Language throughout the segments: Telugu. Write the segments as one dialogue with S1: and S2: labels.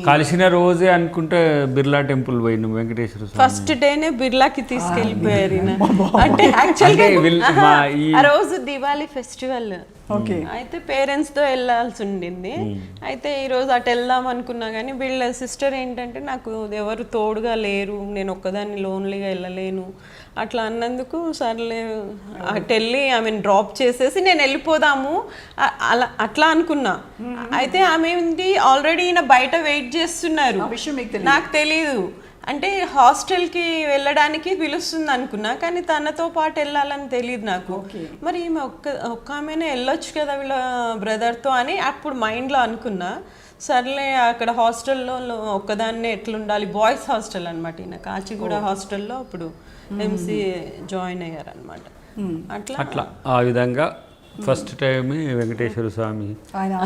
S1: కలిసిన రోజే అనుకుంటే బిర్లా టెంపుల్ పోయిన వెంకటేశ్వర స్వామి
S2: ఫస్ట్ డేనే బిర్లాకి తీసుకెళ్ళిపోయారు ఈయన. అంటే యాక్చువల్గా ఆ రోజు దివాళీ ఫెస్టివల్.
S3: ఓకే.
S2: అయితే పేరెంట్స్ తో వెళ్ళాల్సి ఉండింది. అయితే ఈ రోజు అటు వెళ్దాం అనుకున్నా కానీ వీళ్ళ సిస్టర్ ఏంటంటే నాకు ఎవరు తోడుగా లేరు, నేను ఒక్కదాన్ని లోన్లీగా వెళ్ళలేను అట్లా అన్నందుకు సర్లే అటు వెళ్ళి ఆమెను డ్రాప్ చేసేసి నేను వెళ్ళిపోదాము అలా అట్లా అనుకున్నా. అయితే ఆమె ఏంటి ఆల్రెడీ ఈయన బయట వెయిట్ చేస్తున్నారు, నాకు తెలీదు. అంటే హాస్టల్కి వెళ్ళడానికి పిలుస్తుంది అనుకున్నా, కానీ తనతో పాటు వెళ్ళాలని తెలియదు నాకు. మరి ఈమె ఒక్క ఆమెనే వెళ్ళొచ్చు కదా వీళ్ళ బ్రదర్తో అని అప్పుడు మైండ్లో అనుకున్నా. సర్లే అక్కడ హాస్టల్లో ఒక్కదాన్నే ఎట్లుండాలి, బాయ్స్ హాస్టల్ అనమాట, ఈయన కాచిగూడ హాస్టల్లో అప్పుడు ఎంసీ జాయిన్ అయ్యారనమాట. అట్లా
S1: అట్లా ఆ విధంగా ఫస్ట్ టైం వెంకటేశ్వర స్వామి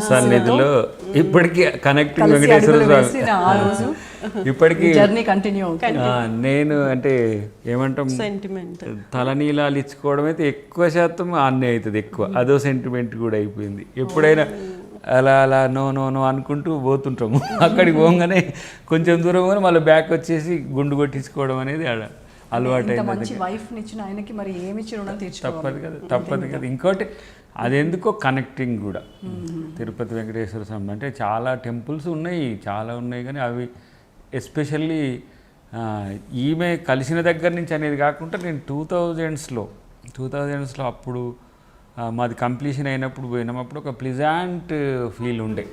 S1: సన్నిధిలో ఇప్పటికీ కనెక్టింగ్ వెంకటేశ్వర స్వామి ఇప్పటికీ
S3: జర్నీ కంటిన్యూ అవుతుంది.
S1: నేను అంటే ఏమంటాం
S2: సెంటిమెంట్
S1: తలనీలాలు ఇచ్చుకోవడం అయితే ఎక్కువ శాతం ఆన్నే అవుతుంది, ఎక్కువ అదో సెంటిమెంట్ కూడా అయిపోయింది. ఎప్పుడైనా అలా అలా నో నో నో అనుకుంటూ పోతుంటాము, అక్కడికి పోగానే కొంచెం దూరం పోయి మళ్ళీ బ్యాక్ వచ్చేసి గుండు కొట్టించుకోవడం అనేది అలవాటు
S3: మంచి వైఫ్ ఇచ్చిన ఆయనకి మరి ఏమి రుణం
S1: తప్పదు కదా. ఇంకోటి అదెందుకో కనెక్టింగ్ కూడా. తిరుపతి వెంకటేశ్వర స్వామి అంటే చాలా టెంపుల్స్ ఉన్నాయి, చాలా ఉన్నాయి, కానీ అవి ఎస్పెషల్లీ ఈమె కలిసిన దగ్గర నుంచి అనేది కాకుండా నేను 2000స్లో అప్పుడు మాది కంప్లీషన్ అయినప్పుడు పోయినాం. అప్పుడు ఒక ప్లిజాంట్ ఫీల్ ఉండే